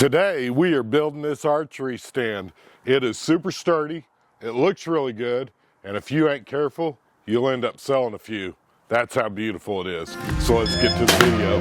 Today we are building this archery stand. It is super sturdy, it looks really good, and if you ain't careful, you'll end up selling a few. That's how beautiful it is. So let's get to the video.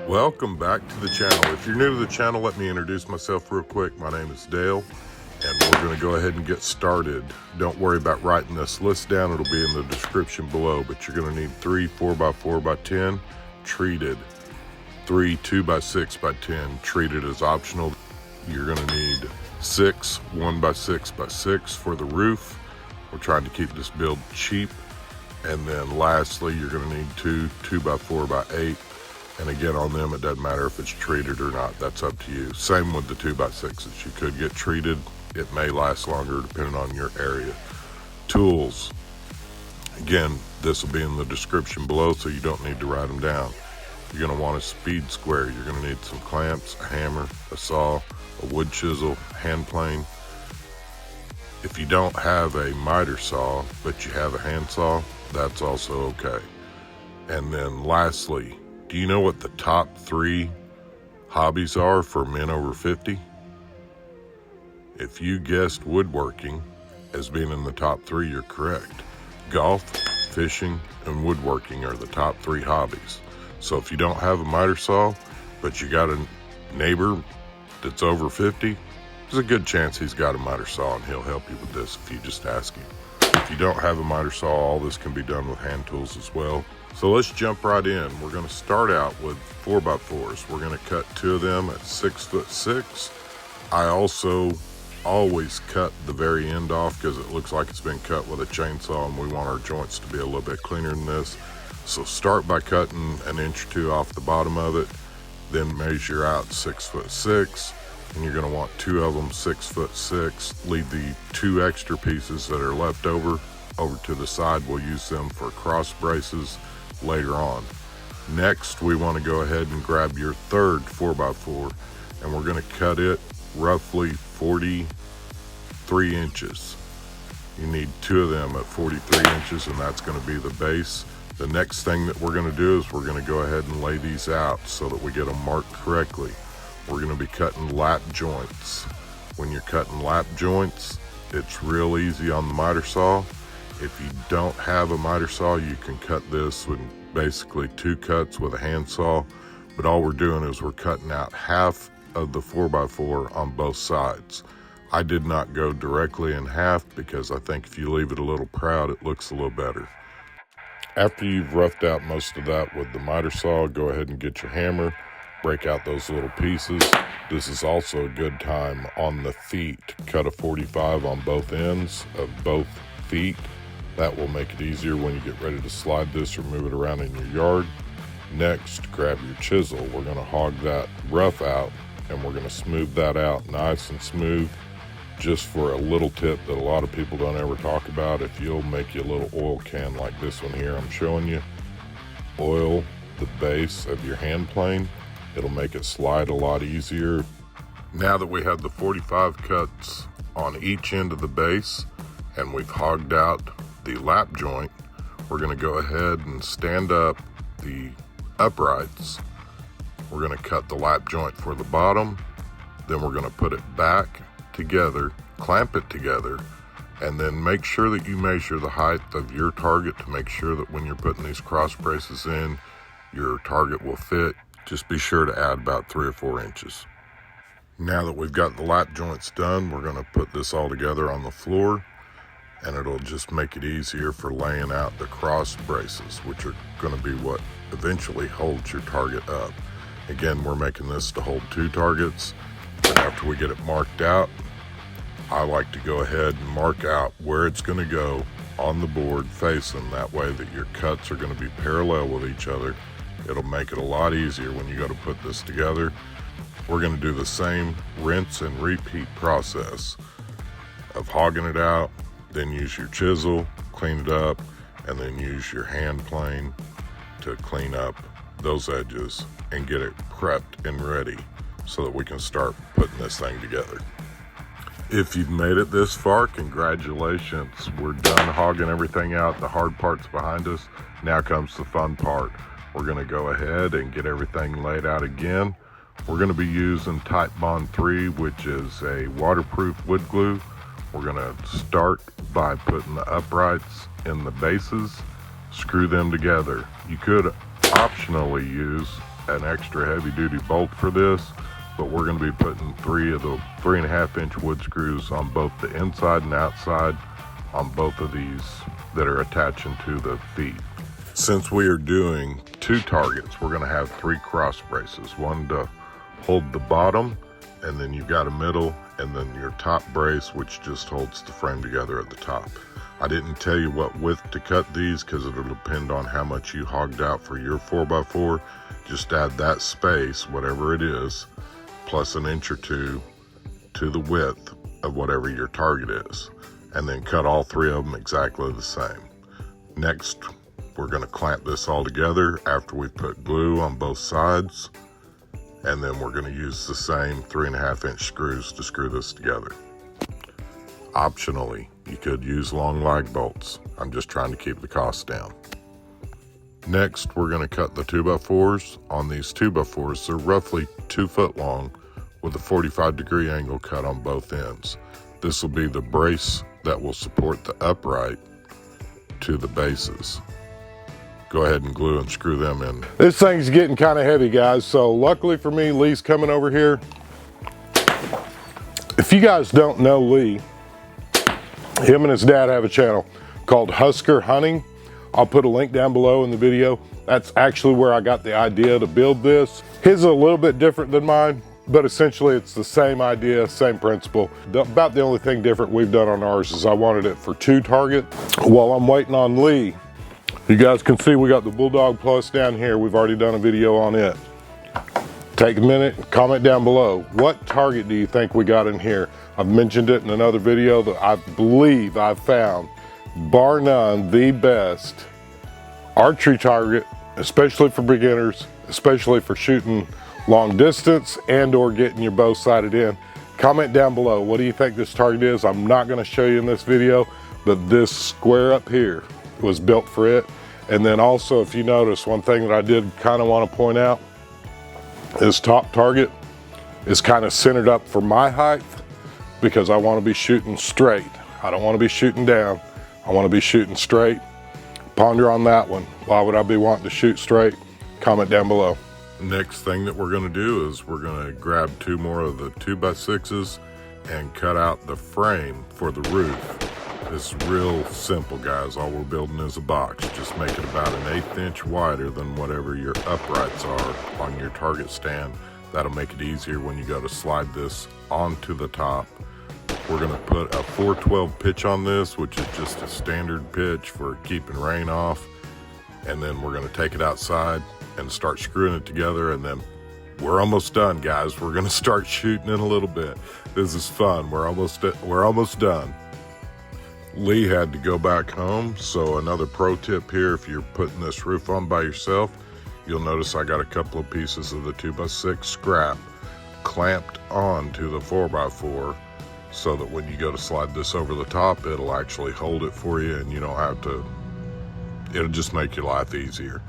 Welcome back to the channel. If you're new to the channel, let me introduce myself real quick. My name is Dale, and we're going to go ahead and get started. Don't worry about writing this list down. It'll be in the description below, but you're going to need 3 4x4x10 treated, 3 2x6x10 treated is optional. You're going to need 6 1x6x6 for the roof. We're trying to keep this build cheap. And then lastly, you're going to need 2 2x4x8. And again, on them, it doesn't matter if it's treated or not. That's up to you. Same with the 2x6s. You could get treated. It may last longer depending on your area. Tools. Again, this will be in the description below, so you don't need to write them down. You're going to want a speed square. You're going to need some clamps, a hammer, a saw, a wood chisel, hand plane. If you don't have a miter saw, but you have a hand saw, that's also okay. And then lastly, do you know what the top 3 hobbies are for men over 50? If you guessed woodworking as being in the top 3, you're correct. Golf, fishing, and woodworking are the top 3 hobbies. So if you don't have a miter saw, but you got a neighbor that's over 50, there's a good chance he's got a miter saw and he'll help you with this if you just ask him. If you don't have a miter saw, all this can be done with hand tools as well. So let's jump right in. We're going to start out with 4x4s. We're going to cut 2 of them at 6'6". I also always cut the very end off because it looks like it's been cut with a chainsaw, and we want our joints to be a little bit cleaner than this. So start by cutting an inch or 2 off the bottom of it, then measure out 6'6", and you're going to want 2 of them 6'6". Leave the 2 extra pieces that are left over to the side. We'll use them for cross braces later on. Next, we want to go ahead and grab your third 4x4, and we're going to cut it roughly 43 inches. You need 2 of them at 43 inches, and that's going to be the base. The next thing that we're going to do is we're going to go ahead and lay these out so that we get them marked correctly. We're going to be cutting lap joints. When you're cutting lap joints, it's real easy on the miter saw. If you don't have a miter saw, you can cut this with basically 2 cuts with a handsaw. But all we're doing is we're cutting out half of the 4x4 on both sides. I did not go directly in half because I think if you leave it a little proud, it looks a little better. After you've roughed out most of that with the miter saw, go ahead and get your hammer, break out those little pieces. This is also a good time on the feet. Cut a 45 on both ends of both feet. That will make it easier when you get ready to slide this or move it around in your yard. Next, grab your chisel. We're going to hog that rough out, and we're going to smooth that out nice and smooth. Just for a little tip that a lot of people don't ever talk about, if you'll make you a little oil can like this one here I'm showing you, oil the base of your hand plane. It'll make it slide a lot easier. Now that we have the 45 cuts on each end of the base and we've hogged out the lap joint, we're going to go ahead and stand up the uprights. We're going to cut the lap joint for the bottom, then we're going to put it back together, clamp it together, and then make sure that you measure the height of your target to make sure that when you're putting these cross braces in, your target will fit. Just be sure to add about 3 or 4 inches. Now that we've got the lap joints done, we're going to put this all together on the floor, and it'll just make it easier for laying out the cross braces, which are going to be what eventually holds your target up. Again, we're making this to hold 2 targets, but after we get it marked out, I like to go ahead and mark out where it's going to go on the board facing. That way that your cuts are going to be parallel with each other. It'll make it a lot easier when you go to put this together. We're going to do the same rinse and repeat process of hogging it out, then use your chisel, clean it up, and then use your hand plane to clean up those edges and get it prepped and ready so that we can start putting this thing together. If you've made it this far, congratulations. We're done hogging everything out. The hard part's behind us. Now comes the fun part. We're gonna go ahead and get everything laid out again. We're gonna be using Type Bond 3, which is a waterproof wood glue. We're gonna start by putting the uprights in the bases, screw them together. You could optionally use an extra heavy duty bolt for this, but we're going to be putting 3 of the 3.5-inch wood screws on both the inside and outside on both of these that are attaching to the feet. Since we are doing 2 targets, we're going to have 3 cross braces, one to hold the bottom, and then you've got a middle, and then your top brace, which just holds the frame together at the top. I didn't tell you what width to cut these because it'll depend on how much you hogged out for your 4x4. Just add that space, whatever it is, plus an inch or 2 to the width of whatever your target is, and then cut all 3 of them exactly the same. Next, we're going to clamp this all together after we put glue on both sides, and then we're going to use the same 3.5-inch screws to screw this together. Optionally, you could use long lag bolts. I'm just trying to keep the cost down. Next, we're going to cut the 2x4s. On these 2x4s, they're roughly 2 foot long with a 45-degree angle cut on both ends. This will be the brace that will support the upright to the bases. Go ahead and glue and screw them in. This thing's getting kind of heavy, guys, so luckily for me, Lee's coming over here. If you guys don't know Lee, him and his dad have a channel called Husker Hunting. I'll put a link down below in the video. That's actually where I got the idea to build this. His is a little bit different than mine, but essentially it's the same idea, same principle. About the only thing different we've done on ours is I wanted it for 2 target. While I'm waiting on Lee, you guys can see we got the Bulldog Plus down here. We've already done a video on it. Take a minute, comment down below. What target do you think we got in here? I've mentioned it in another video that I believe I've found, bar none, the best archery target, especially for beginners, especially for shooting long distance and or getting your bow sighted in. Comment down below, what do you think this target is? I'm not gonna show you in this video, but this square up here was built for it. And then also, if you notice, one thing that I did kind of want to point out, this top target is kind of centered up for my height because I want to be shooting straight. I don't want to be shooting down. I want to be shooting straight. Ponder on that one. Why would I be wanting to shoot straight? Comment down below. Next thing that we're going to do is we're going to grab 2 more of the 2x6s and cut out the frame for the roof. It's real simple, guys. All we're building is a box. Just make it about an 1/8 inch wider than whatever your uprights are on your target stand. That'll make it easier when you go to slide this onto the top. We're going to put a 412 pitch on this, which is just a standard pitch for keeping rain off. And then we're going to take it outside and start screwing it together, and then we're almost done, guys. We're going to start shooting in a little bit. This is fun. We're almost done. Lee had to go back home, so another pro tip here, if you're putting this roof on by yourself, you'll notice I got a couple of pieces of the 2x6 scrap clamped onto the 4x4 so that when you go to slide this over the top, it'll actually hold it for you and you don't have to, it'll just make your life easier.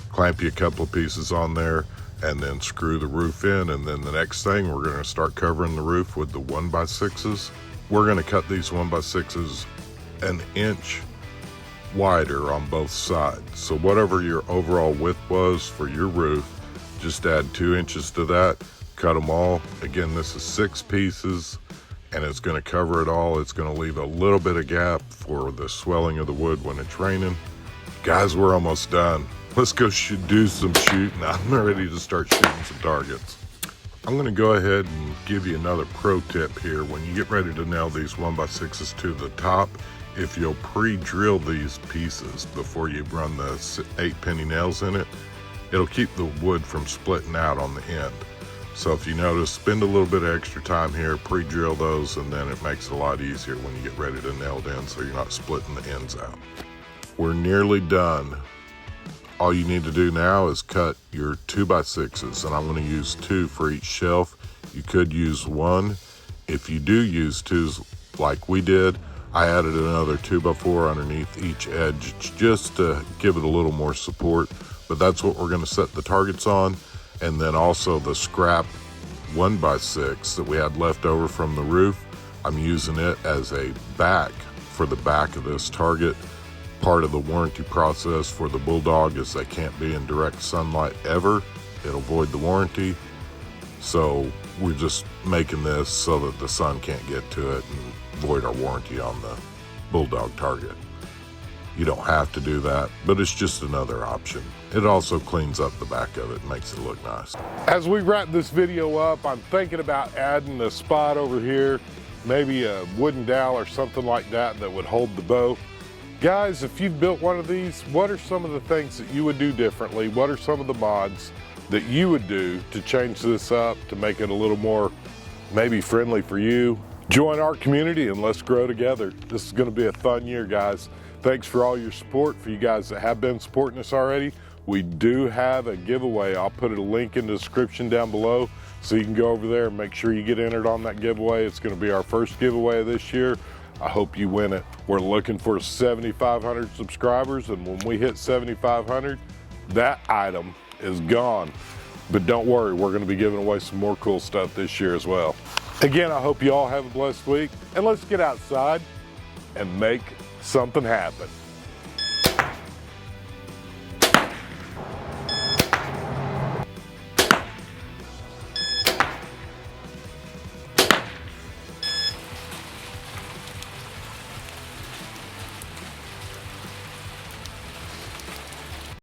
Clamp you a couple of pieces on there and then screw the roof in, and then the next thing, we're going to start covering the roof with the 1x6s. We're going to cut these 1x6s an inch wider on both sides. So whatever your overall width was for your roof, just add 2 inches to that, cut them all. Again, this is 6 pieces and it's going to cover it all. It's going to leave a little bit of gap for the swelling of the wood when it's raining. Guys, we're almost done. Let's go do some shooting. I'm ready to start shooting some targets. I'm going to go ahead and give you another pro tip here. When you get ready to nail these 1x6s to the top, if you'll pre-drill these pieces before you run the 8-penny nails in it, it'll keep the wood from splitting out on the end. So if you notice, spend a little bit of extra time here, pre-drill those, and then it makes it a lot easier when you get ready to nail it in so you're not splitting the ends out. We're nearly done. All you need to do now is cut your 2x6s, and I'm going to use 2 for each shelf. You could use 1. If you do use 2s like we did, I added another 2x4 underneath each edge just to give it a little more support. But that's what we're going to set the targets on. And then also the scrap 1x6 that we had left over from the roof, I'm using it as a back for the back of this target. Part of the warranty process for the Bulldog is they can't be in direct sunlight ever. It'll void the warranty. So we're just making this so that the sun can't get to it and void our warranty on the Bulldog target. You don't have to do that, but it's just another option. It also cleans up the back of it and makes it look nice. As we wrap this video up, I'm thinking about adding a spot over here, maybe a wooden dowel or something like that that would hold the bow. Guys, if you've built one of these, what are some of the things that you would do differently? What are some of the mods that you would do to change this up, to make it a little more maybe friendly for you? Join our community and let's grow together. This is going to be a fun year, guys. Thanks for all your support. For you guys that have been supporting us already, we do have a giveaway. I'll put a link in the description down below so you can go over there and make sure you get entered on that giveaway. It's going to be our first giveaway of this year. I hope you win it. We're looking for 7,500 subscribers, and when we hit 7,500, that item is gone. But don't worry, we're going to be giving away some more cool stuff this year as well. Again, I hope you all have a blessed week, and let's get outside and make something happen.